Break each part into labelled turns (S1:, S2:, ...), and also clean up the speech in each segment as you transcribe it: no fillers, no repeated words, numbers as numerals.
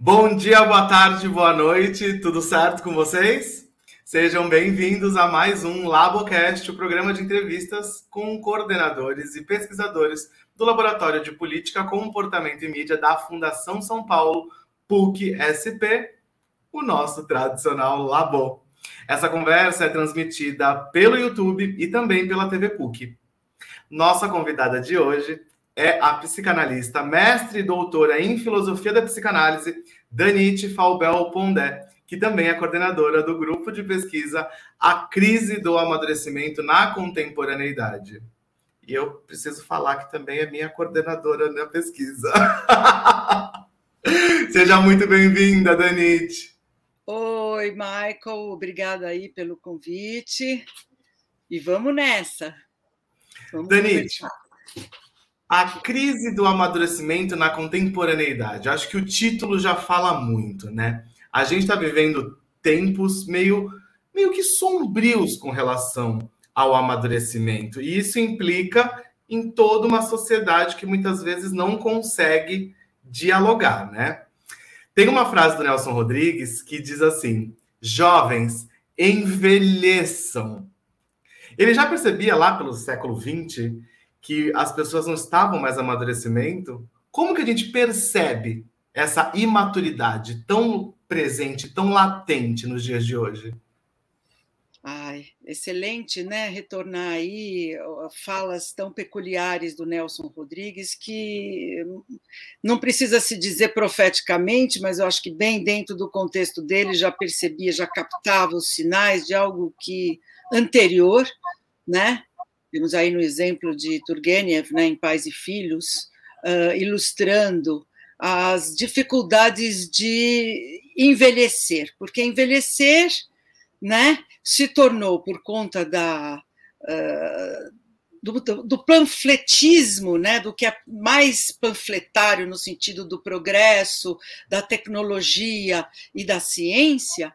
S1: Bom dia, boa tarde, boa noite, tudo certo com vocês? Sejam bem-vindos a mais um Labocast, o programa de entrevistas com coordenadores e pesquisadores do Laboratório de Política, Comportamento e Mídia da Fundação São Paulo, PUC-SP, o nosso tradicional Labo. Essa conversa é transmitida pelo YouTube e também pela TV PUC. Nossa convidada de hoje é a psicanalista, mestre e doutora em filosofia da psicanálise, Danite Falbel Pondé, que também é coordenadora do grupo de pesquisa A Crise do Amadurecimento na Contemporaneidade. E eu preciso falar que também é minha coordenadora na pesquisa. Seja muito bem-vinda, Danite.
S2: Oi, Michael, obrigada aí pelo convite. E vamos nessa.
S1: Danite, A Crise do Amadurecimento na Contemporaneidade. Acho que o título já fala muito, né? A gente está vivendo tempos meio que sombrios com relação ao amadurecimento. E isso implica em toda uma sociedade que muitas vezes não consegue dialogar, né? Tem uma frase do Nelson Rodrigues que diz assim: jovens, envelheçam. Ele já percebia lá pelo século XX que as pessoas não estavam mais amadurecimento. Como que a gente percebe essa imaturidade tão presente, tão latente nos dias de hoje?
S2: Ai, excelente, né? Retornar aí falas tão peculiares do Nelson Rodrigues, que não precisa se dizer profeticamente, mas eu acho que bem dentro do contexto dele já percebia, já captava os sinais de algo que anterior, né? Temos aí no exemplo de Turgenev, né, em Pais e Filhos, ilustrando as dificuldades de envelhecer, porque envelhecer, né, se tornou, por conta do panfletismo, né, do que é mais panfletário no sentido do progresso, da tecnologia e da ciência,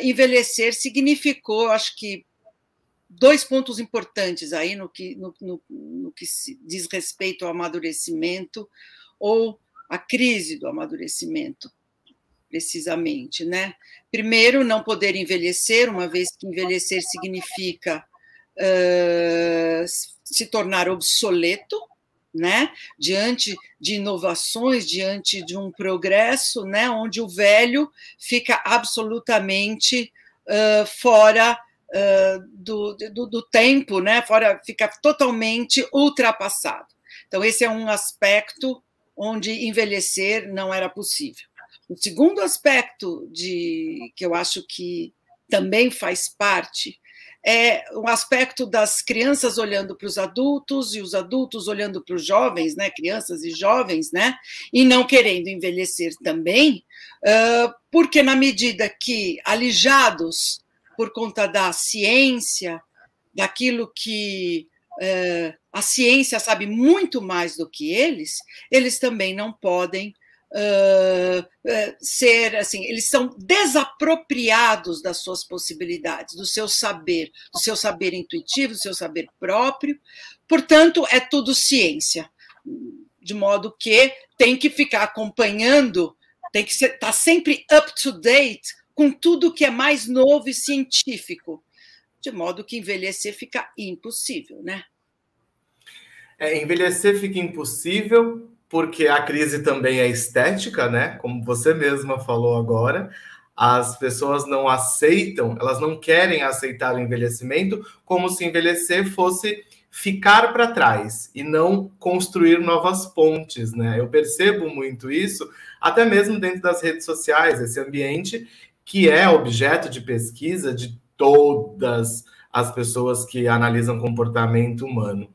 S2: envelhecer significou, acho que, dois pontos importantes aí no que se diz respeito ao amadurecimento ou à crise do amadurecimento, precisamente, né? Primeiro, não poder envelhecer, uma vez que envelhecer significa se tornar obsoleto, né? Diante de inovações, diante de um progresso, né? Onde o velho fica absolutamente fora do tempo, né? Fora, fica totalmente ultrapassado. Então, esse é um aspecto onde envelhecer não era possível. O segundo aspecto que eu acho que também faz parte é o aspecto das crianças olhando para os adultos e os adultos olhando para os jovens, né? Crianças e jovens, né? E não querendo envelhecer também, porque na medida que alijados por conta da ciência, daquilo que a ciência sabe muito mais do que eles também não podem ser assim, eles são desapropriados das suas possibilidades, do seu saber intuitivo, do seu saber próprio. Portanto, é tudo ciência, de modo que tem que ficar acompanhando, tem que estar sempre up to date com tudo que é mais novo e científico, de modo que envelhecer fica impossível, né?
S1: Envelhecer fica impossível, porque a crise também é estética, né? Como você mesma falou agora, as pessoas não aceitam, elas não querem aceitar o envelhecimento, como se envelhecer fosse ficar para trás e não construir novas pontes, né? Eu percebo muito isso, até mesmo dentro das redes sociais, esse ambiente que é objeto de pesquisa de todas as pessoas que analisam comportamento humano.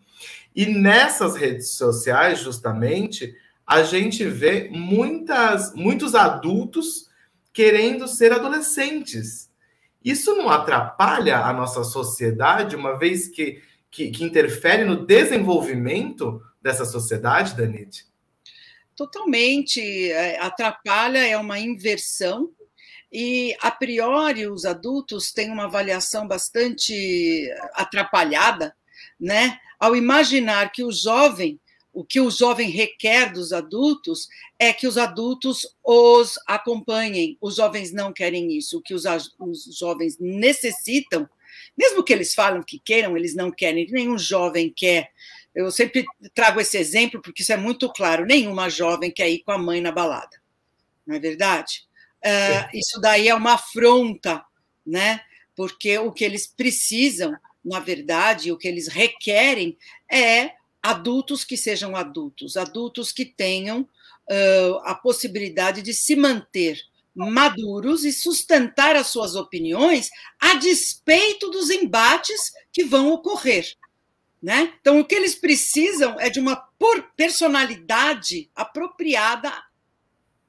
S1: E nessas redes sociais, justamente, a gente vê muitos adultos querendo ser adolescentes. Isso não atrapalha a nossa sociedade, uma vez que interfere no desenvolvimento dessa sociedade, Danite?
S2: Totalmente. Atrapalha, é uma inversão. E, a priori, os adultos têm uma avaliação bastante atrapalhada, né? Ao imaginar que o o que o jovem requer dos adultos é que os adultos os acompanhem. Os jovens não querem isso. O que os jovens necessitam, mesmo que eles falam que queiram, eles não querem. Nenhum jovem quer. Eu sempre trago esse exemplo porque isso é muito claro. Nenhuma jovem quer ir com a mãe na balada. Não é verdade? Isso daí é uma afronta, né? Porque o que eles precisam, na verdade, o que eles requerem é adultos que sejam adultos, adultos que tenham a possibilidade de se manter maduros e sustentar as suas opiniões a despeito dos embates que vão ocorrer, né? Então, o que eles precisam é de uma personalidade apropriada,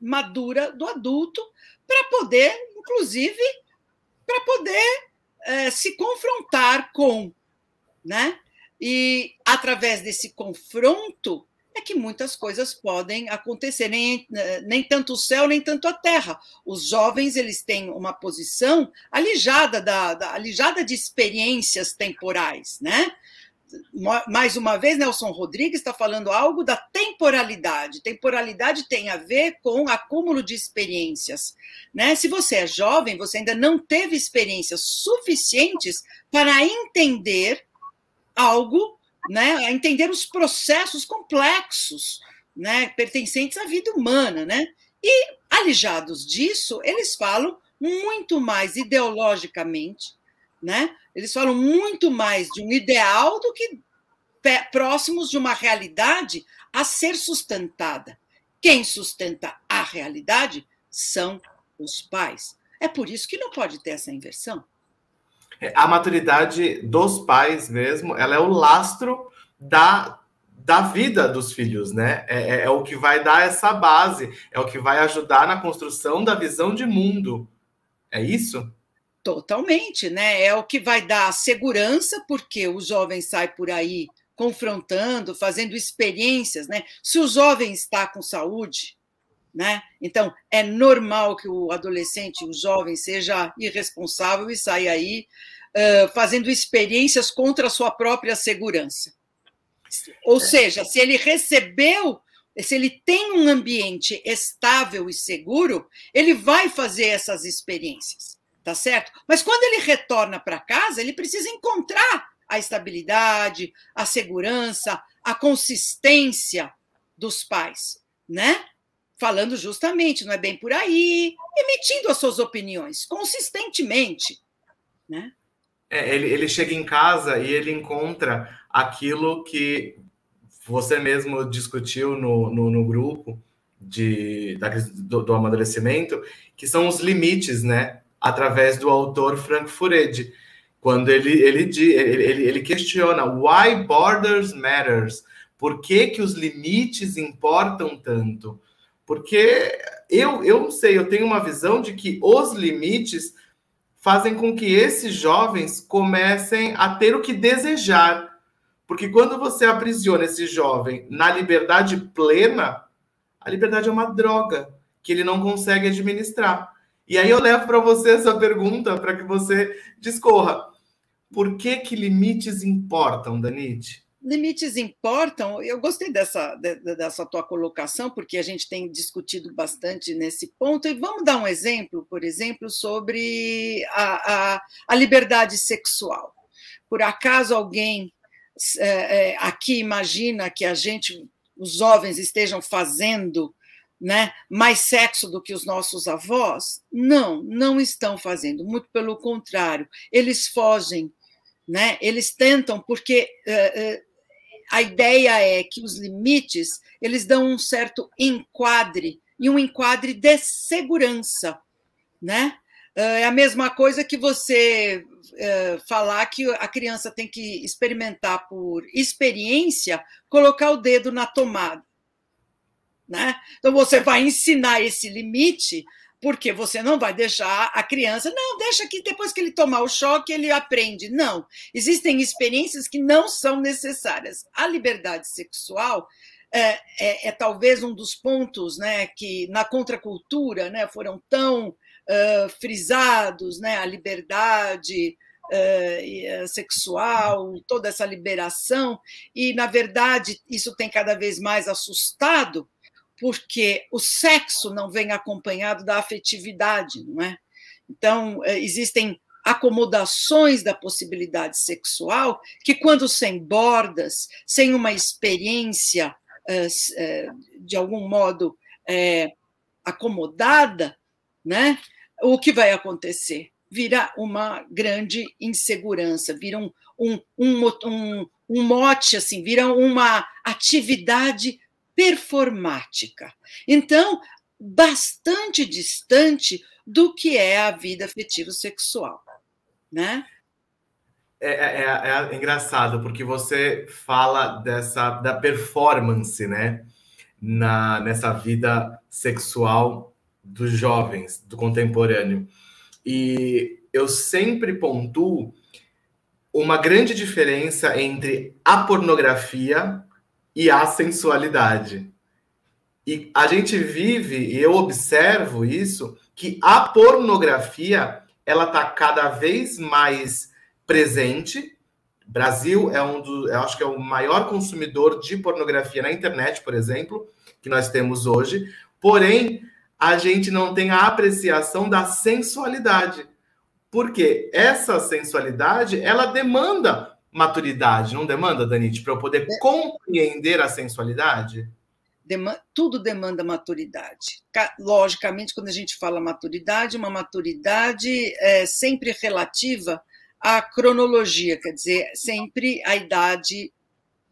S2: madura do adulto, para poder, inclusive, para poder se confrontar com, né? E através desse confronto é que muitas coisas podem acontecer, nem tanto o céu, nem tanto a terra. Os jovens, eles têm uma posição alijada alijada de experiências temporais, né? Mais uma vez, Nelson Rodrigues está falando algo da temporalidade. Temporalidade tem a ver com acúmulo de experiências, né? Se você é jovem, você ainda não teve experiências suficientes para entender algo, né? A entender os processos complexos, né? Pertencentes à vida humana, né? E, alijados disso, eles falam muito mais ideologicamente, né? Eles falam muito mais de um ideal do que próximos de uma realidade a ser sustentada. Quem sustenta a realidade são os pais. É por isso que não pode ter essa inversão.
S1: A maturidade dos pais mesmo, ela é o lastro da vida dos filhos, né? É o que vai dar essa base, é o que vai ajudar na construção da visão de mundo. É isso?
S2: Totalmente, né? É o que vai dar segurança, porque o jovem sai por aí confrontando, fazendo experiências, né? Se o jovem está com saúde, né? Então é normal que o adolescente, o jovem, seja irresponsável e saia aí fazendo experiências contra a sua própria segurança. Ou seja, se ele tem um ambiente estável e seguro, ele vai fazer essas experiências. Tá certo? Mas quando ele retorna para casa, ele precisa encontrar a estabilidade, a segurança, a consistência dos pais, né? Falando justamente, não é bem por aí, emitindo as suas opiniões consistentemente, né?
S1: Ele chega em casa e ele encontra aquilo que você mesmo discutiu no grupo do amadurecimento, que são os limites, né? Através do autor Frank Furedi, quando ele questiona why borders matters, por que os limites importam tanto? Porque eu não sei, eu tenho uma visão de que os limites fazem com que esses jovens comecem a ter o que desejar. Porque quando você aprisiona esse jovem na liberdade plena, a liberdade é uma droga que ele não consegue administrar. E aí eu levo para você essa pergunta para que você discorra. Por que limites importam, Danite?
S2: Limites importam. Eu gostei dessa tua colocação, porque a gente tem discutido bastante nesse ponto. E vamos dar um exemplo, por exemplo, sobre a liberdade sexual. Por acaso alguém aqui imagina que os jovens estejam fazendo, né, mais sexo do que os nossos avós? Não, não estão fazendo, muito pelo contrário, eles fogem, né? Eles tentam, porque a ideia é que os limites, eles dão um certo enquadre, e um enquadre de segurança, né? É a mesma coisa que você falar que a criança tem que experimentar por experiência, colocar o dedo na tomada, né? Então, você vai ensinar esse limite, porque você não vai deixar a criança, não, deixa que depois que ele tomar o choque, ele aprende. Não, existem experiências que não são necessárias. A liberdade sexual é talvez um dos pontos, né, que na contracultura, né, foram tão frisados, né, a liberdade sexual, toda essa liberação, e, na verdade, isso tem cada vez mais assustado, porque o sexo não vem acompanhado da afetividade, não é? Então, existem acomodações da possibilidade sexual que, quando sem bordas, sem uma experiência, de algum modo, acomodada, né? O que vai acontecer? Vira uma grande insegurança, vira um mote, assim, vira uma atividade performática. Então, bastante distante do que é a vida afetivo-sexual, né?
S1: É engraçado, porque você fala da performance, né? Nessa vida sexual dos jovens, do contemporâneo. E eu sempre pontuo uma grande diferença entre a pornografia e a sensualidade. E a gente vive, e eu observo isso, que a pornografia ela está cada vez mais presente. O Brasil eu acho que é o maior consumidor de pornografia na internet, por exemplo, que nós temos hoje. Porém, a gente não tem a apreciação da sensualidade. Porque essa sensualidade, ela demanda maturidade, não demanda, Danite, para eu poder compreender a sensualidade?
S2: Tudo demanda maturidade. Logicamente, quando a gente fala maturidade, uma maturidade é sempre relativa à cronologia, quer dizer, sempre a idade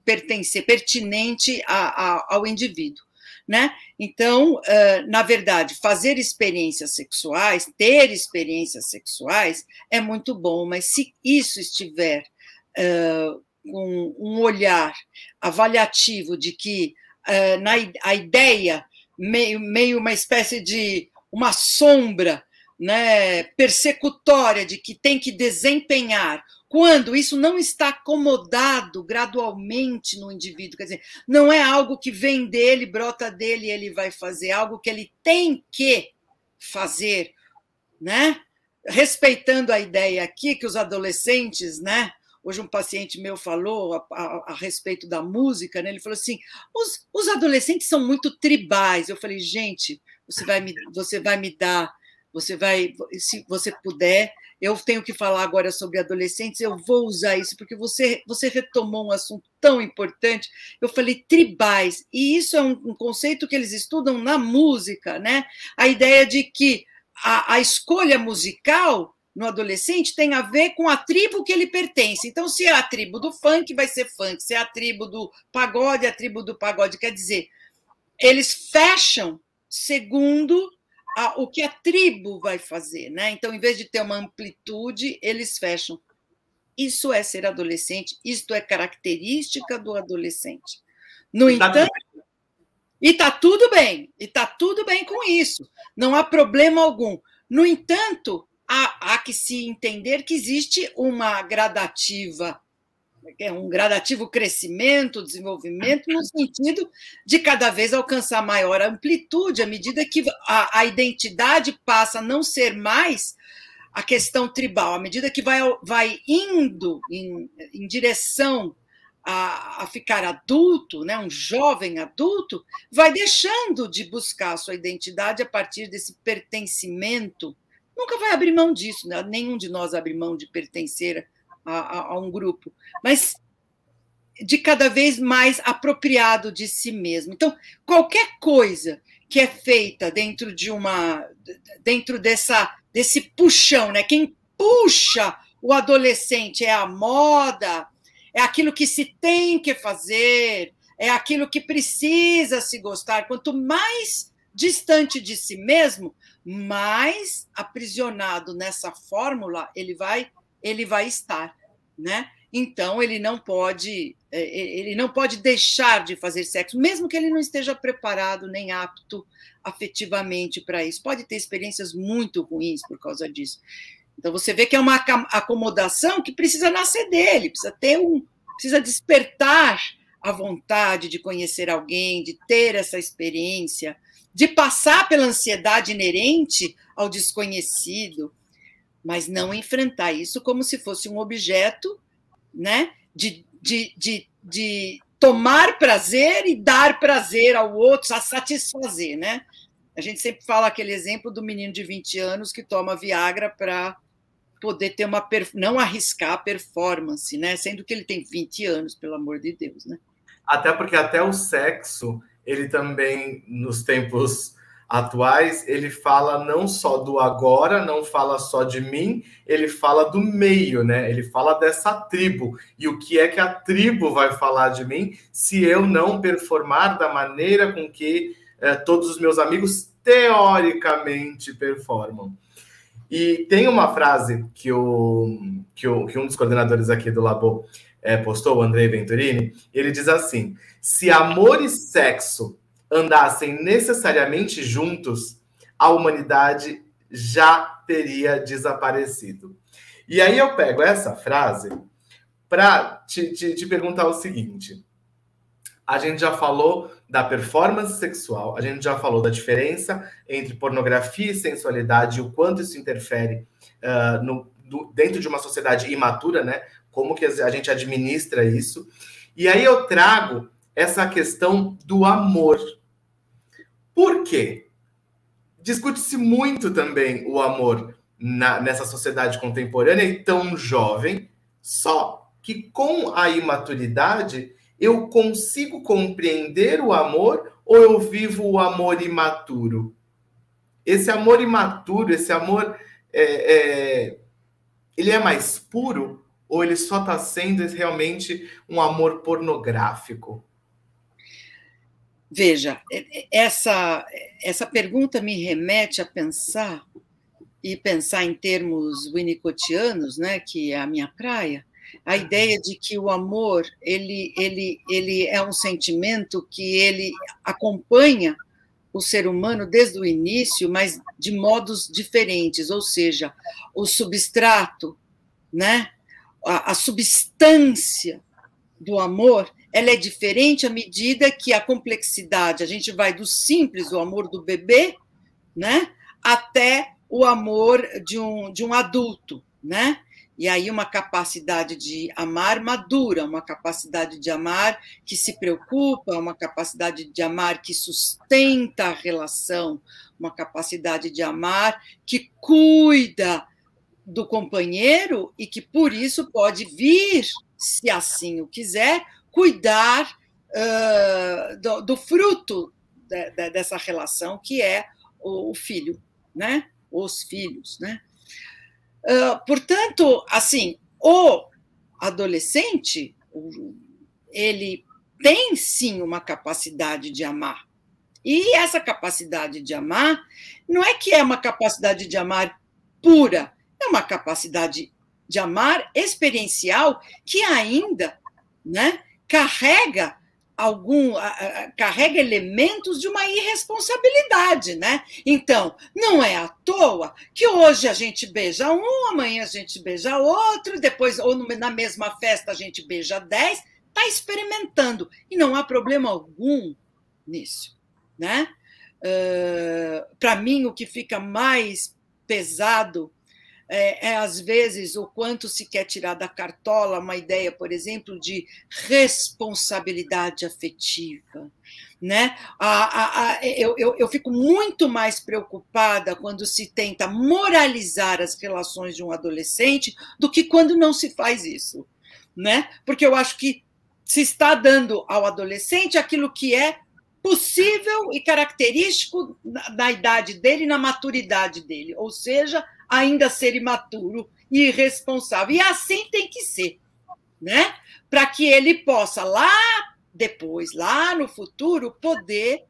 S2: pertinente ao indivíduo, né? Então, na verdade, fazer experiências sexuais, ter experiências sexuais é muito bom, mas se isso estiver com um olhar avaliativo de que a ideia, meio uma espécie de uma sombra, né, persecutória de que tem que desempenhar, quando isso não está acomodado gradualmente no indivíduo, quer dizer, não é algo que vem dele, brota dele e ele vai fazer, é algo que ele tem que fazer, né? Respeitando a ideia aqui que os adolescentes, né? Hoje um paciente meu falou a respeito da música, né? Ele falou assim, os adolescentes são muito tribais. Eu falei, gente, você vai me dar, se você puder, eu tenho que falar agora sobre adolescentes, eu vou usar isso, porque você retomou um assunto tão importante. Eu falei tribais, e isso é um conceito que eles estudam na música, né? A ideia de que a escolha musical no adolescente tem a ver com a tribo que ele pertence. Então, se é a tribo do funk, vai ser funk. Se é a tribo do pagode, é a tribo do pagode. Quer dizer, eles fecham segundo o que a tribo vai fazer, né? Então, em vez de ter uma amplitude, eles fecham. Isso é ser adolescente, isto é característica do adolescente. No entanto, e está tudo bem com isso, não há problema algum. No entanto, há que se entender que existe um gradativo crescimento, desenvolvimento, no sentido de cada vez alcançar maior amplitude, à medida que a identidade passa a não ser mais a questão tribal, à medida que vai indo em direção a ficar adulto, né, um jovem adulto, vai deixando de buscar a sua identidade a partir desse pertencimento. Nunca vai abrir mão disso, né? Nenhum de nós abre mão de pertencer a um grupo, mas de cada vez mais apropriado de si mesmo. Então, qualquer coisa que é feita dentro desse puxão, né? Quem puxa o adolescente é a moda, é aquilo que se tem que fazer, é aquilo que precisa se gostar. Quanto mais distante de si mesmo, mais aprisionado nessa fórmula ele vai estar, né? Então ele não pode deixar de fazer sexo, mesmo que ele não esteja preparado nem apto afetivamente para isso. Pode ter experiências muito ruins por causa disso. Então você vê que é uma acomodação que precisa nascer dele, precisa despertar a vontade de conhecer alguém, de ter essa experiência, de passar pela ansiedade inerente ao desconhecido. mas não enfrentar isso como se fosse um objeto, né, de tomar prazer e dar prazer ao outro, a satisfazer, né? A gente sempre fala aquele exemplo do menino de 20 anos que toma Viagra para poder ter não arriscar a performance, né? Sendo que ele tem 20 anos, pelo amor de Deus, né?
S1: Até porque até o sexo, ele também, nos tempos atuais, ele fala não só do agora, não fala só de mim, ele fala do meio, né? Ele fala dessa tribo. E o que é que a tribo vai falar de mim se eu não performar da maneira com que todos os meus amigos teoricamente performam? E tem uma frase que um dos coordenadores aqui do Labo postou, o Andrei Venturini, ele diz assim: se amor e sexo andassem necessariamente juntos, a humanidade já teria desaparecido. E aí eu pego essa frase para te perguntar o seguinte: a gente já falou da performance sexual, a gente já falou da diferença entre pornografia e sensualidade, o quanto isso interfere dentro de uma sociedade imatura, né? Como que a gente administra isso. E aí eu trago essa questão do amor. Por quê? Discute-se muito também o amor nessa sociedade contemporânea e tão jovem, só que com a imaturidade eu consigo compreender o amor ou eu vivo o amor imaturo? Esse amor imaturo, esse amor, ele é mais puro ou ele só está sendo realmente um amor pornográfico?
S2: Veja, essa pergunta me remete a pensar em termos winnicottianos, né, que é a minha praia, a ideia de que o amor ele é um sentimento que ele acompanha o ser humano desde o início, mas de modos diferentes, ou seja, o substrato, né, a substância do amor, ela é diferente à medida que a complexidade, a gente vai do simples, o amor do bebê, né, até o amor de um adulto, né? E aí uma capacidade de amar madura, uma capacidade de amar que se preocupa, uma capacidade de amar que sustenta a relação, uma capacidade de amar que cuida do companheiro e que, por isso, pode vir, se assim o quiser, cuidar do fruto dessa relação, que é o filho, né? Os filhos, né? Portanto, assim, o adolescente, ele tem sim uma capacidade de amar. E essa capacidade de amar não é que é uma capacidade de amar pura, é uma capacidade de amar experiencial que ainda, né, carrega elementos de uma irresponsabilidade, né? Então, não é à toa que hoje a gente beija um, amanhã a gente beija outro, depois, ou na mesma festa, a gente beija 10, está experimentando. E não há problema algum nisso, né? Para mim, o que fica mais pesado às vezes, o quanto se quer tirar da cartola uma ideia, por exemplo, de responsabilidade afetiva. Né? Eu fico muito mais preocupada quando se tenta moralizar as relações de um adolescente do que quando não se faz isso. Né? Porque eu acho que se está dando ao adolescente aquilo que é possível e característico na idade dele, na maturidade dele, ou seja, ainda ser imaturo e irresponsável. E assim tem que ser, né? Para que ele possa lá depois, lá no futuro, poder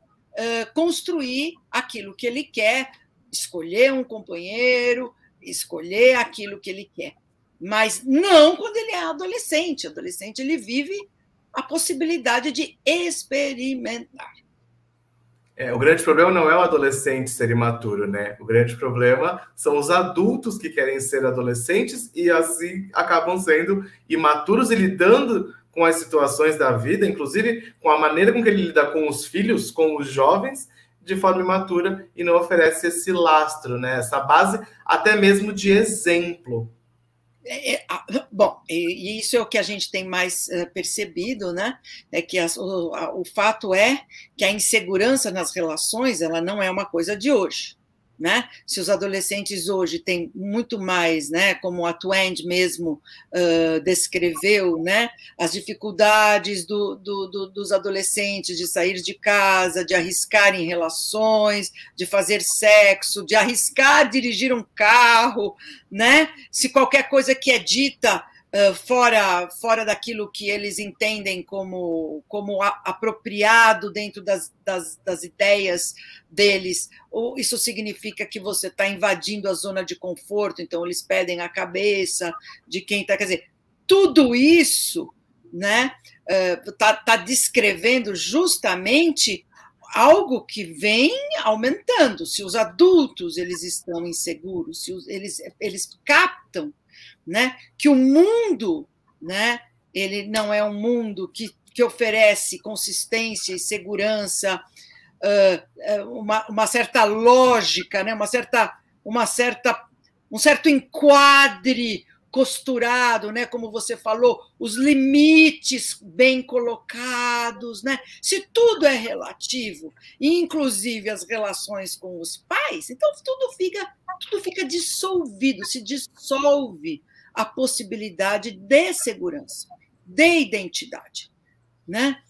S2: construir aquilo que ele quer, escolher um companheiro, escolher aquilo que ele quer. Mas não quando ele é adolescente. Adolescente, ele vive a possibilidade de experimentar.
S1: O grande problema não é o adolescente ser imaturo, né? O grande problema são os adultos que querem ser adolescentes e assim acabam sendo imaturos e lidando com as situações da vida, inclusive com a maneira com que ele lida com os filhos, com os jovens, de forma imatura e não oferece esse lastro, né? Essa base até mesmo de exemplo.
S2: Bom, e isso é o que a gente tem mais percebido, né? É que o fato é que a insegurança nas relações ela não é uma coisa de hoje. Né? Se os adolescentes hoje têm muito mais, né, como a Twenge mesmo descreveu, né, as dificuldades dos adolescentes de sair de casa, de arriscar em relações, de fazer sexo, de arriscar dirigir um carro, né? Se qualquer coisa que é dita fora daquilo que eles entendem como apropriado dentro das ideias deles, ou isso significa que você está invadindo a zona de conforto, então eles pedem a cabeça de quem está... Quer dizer, tudo isso, né, tá descrevendo justamente algo que vem aumentando. Se os adultos eles estão inseguros, se eles captam, né, que o mundo, né, ele não é um mundo que oferece consistência e segurança, uma certa lógica, né, um certo enquadre costurado, né, como você falou, os limites bem colocados, né? Se tudo é relativo, inclusive as relações com os pais, então tudo fica dissolvido, se dissolve a possibilidade de segurança, de identidade, né?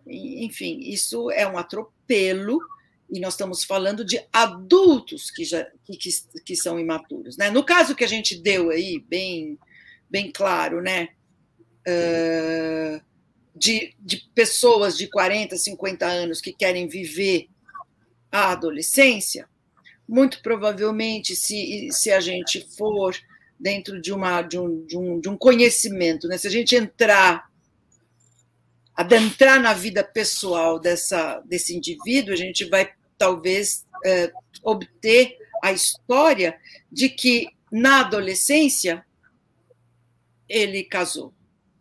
S2: Enfim, isso é um atropelo, e nós estamos falando de adultos que são imaturos, né? No caso que a gente deu aí, bem claro, né? De pessoas de 40, 50 anos que querem viver a adolescência, muito provavelmente, se a gente for dentro de um conhecimento, né? Se a gente adentrar na vida pessoal desse indivíduo, a gente vai talvez obter a história de que na adolescência ele casou.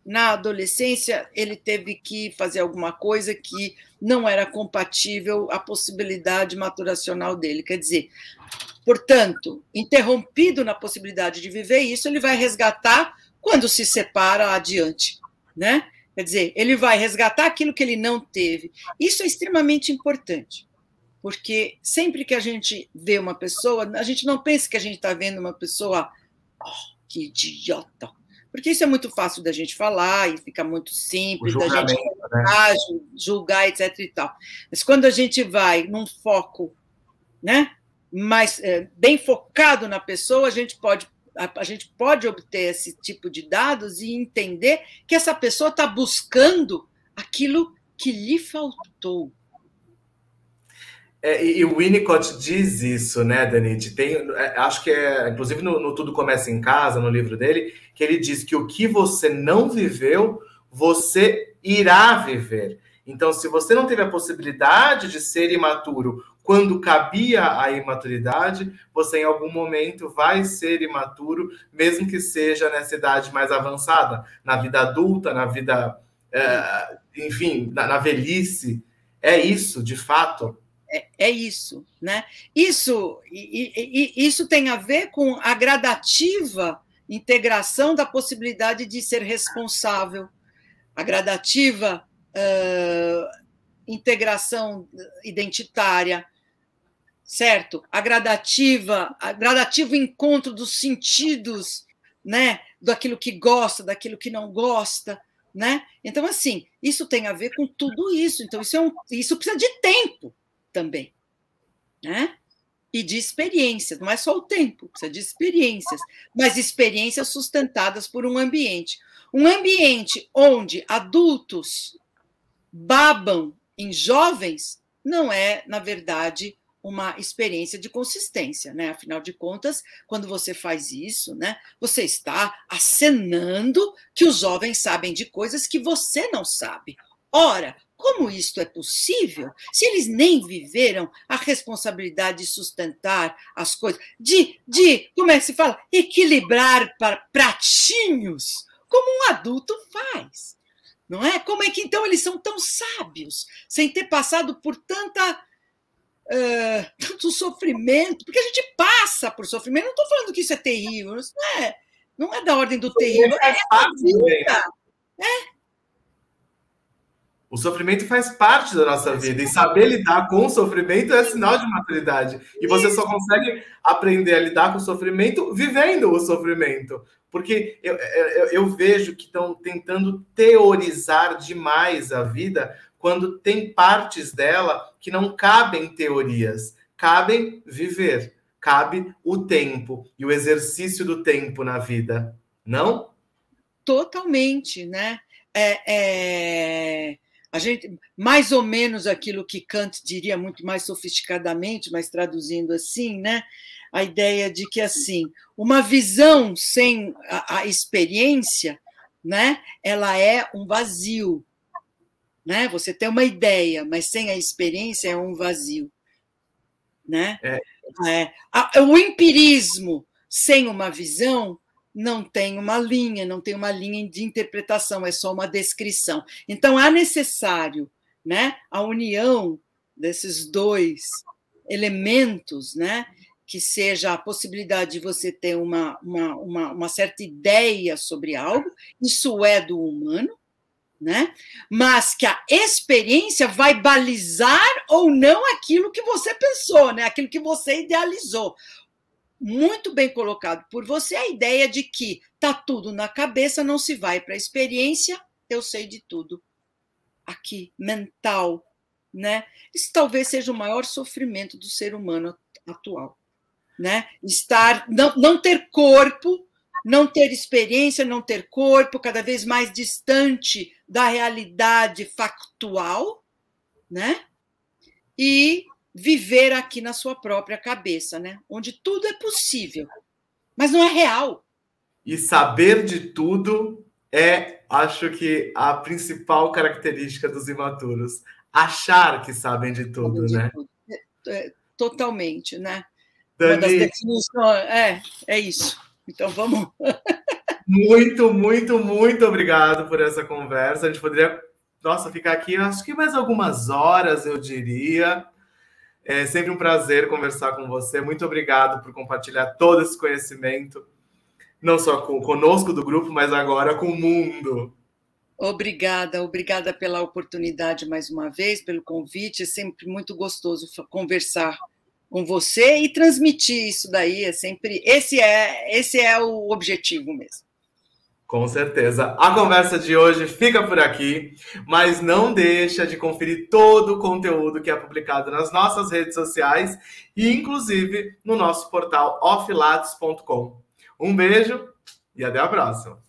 S2: Na adolescência ele teve que fazer alguma coisa que não era compatível à possibilidade maturacional dele. Quer dizer, portanto, interrompido na possibilidade de viver isso, ele vai resgatar quando se separa adiante, né? Quer dizer, ele vai resgatar aquilo que ele não teve. Isso é extremamente importante, porque sempre que a gente vê uma pessoa, a gente não pensa que a gente está vendo uma pessoa, que idiota, porque isso é muito fácil da gente falar e fica muito simples, da gente julgar, etc. e tal. Mas quando a gente vai num foco, né, mais bem focado na pessoa, a gente pode obter esse tipo de dados e entender que essa pessoa está buscando aquilo que lhe faltou.
S1: E o Winnicott diz isso, né, Danite? Acho que inclusive no Tudo Começa em Casa, no livro dele, que ele diz que o que você não viveu, você irá viver. Então, se você não teve a possibilidade de ser imaturo quando cabia a imaturidade, você em algum momento vai ser imaturo, mesmo que seja nessa idade mais avançada, na vida adulta, na vida, enfim, na velhice. É isso, de fato.
S2: É isso, né? Isso tem a ver com a gradativa integração da possibilidade de ser responsável, a gradativa integração identitária, certo? A gradativo encontro dos sentidos, né? Daquilo que gosta, daquilo que não gosta, né? Então, assim, isso tem a ver com tudo isso. Então, isso precisa de tempo também, né? E de experiências, não é só o tempo, precisa de experiências, mas experiências sustentadas por um ambiente onde adultos babam em jovens não é, na verdade, uma experiência de consistência, né? Afinal de contas, quando você faz isso, né, você está acenando que os jovens sabem de coisas que você não sabe. Ora, como isto é possível se eles nem viveram a responsabilidade de sustentar as coisas, de como é que se fala? Equilibrar pratinhos, como um adulto faz, não é? Como é que então eles são tão sábios, sem ter passado por tanta tanto sofrimento, porque a gente passa por sofrimento. Não estou falando que isso é terrível, isso não é da ordem do terrível, é a vida.
S1: O sofrimento faz parte da nossa vida, e saber lidar com o sofrimento é sinal de maturidade. E você só consegue aprender a lidar com o sofrimento vivendo o sofrimento. Porque eu vejo que estão tentando teorizar demais a vida, quando tem partes dela que não cabem teorias, cabem viver, cabe o tempo e o exercício do tempo na vida, não?
S2: Totalmente, né? A gente, mais ou menos aquilo que Kant diria muito mais sofisticadamente, mas traduzindo assim, né? A ideia de que, assim, uma visão sem a experiência, né? Ela é um vazio, né? Você tem uma ideia, mas sem a experiência é um vazio, né? O empirismo sem uma visão não tem uma linha de interpretação, é só uma descrição. Então, há necessário, né, a união desses dois elementos, né, que seja a possibilidade de você ter uma certa ideia sobre algo, isso é do humano, né, mas que a experiência vai balizar ou não aquilo que você pensou, né, aquilo que você idealizou. Muito bem colocado por você a ideia de que está tudo na cabeça, não se vai para a experiência, eu sei de tudo. Aqui, mental, né? Isso talvez seja o maior sofrimento do ser humano atual, né? Não ter corpo, não ter experiência, não ter corpo, cada vez mais distante da realidade factual, né? E viver aqui na sua própria cabeça, né? Onde tudo é possível, mas não é real.
S1: E saber de tudo é, acho que, a principal característica dos imaturos. Achar que sabem de tudo, né?
S2: Tudo. Totalmente, né?
S1: Dani,
S2: uma das definições é isso. Então, vamos...
S1: Muito, muito, muito obrigado por essa conversa. A gente poderia, ficar aqui, acho que mais algumas horas, eu diria. É sempre um prazer conversar com você. Muito obrigado por compartilhar todo esse conhecimento, não só conosco do grupo, mas agora com o mundo.
S2: Obrigada pela oportunidade mais uma vez, pelo convite. É sempre muito gostoso conversar com você e transmitir isso daí. Esse é o objetivo mesmo.
S1: Com certeza. A conversa de hoje fica por aqui, mas não deixa de conferir todo o conteúdo que é publicado nas nossas redes sociais e, inclusive, no nosso portal offlatos.com. Um beijo e até a próxima.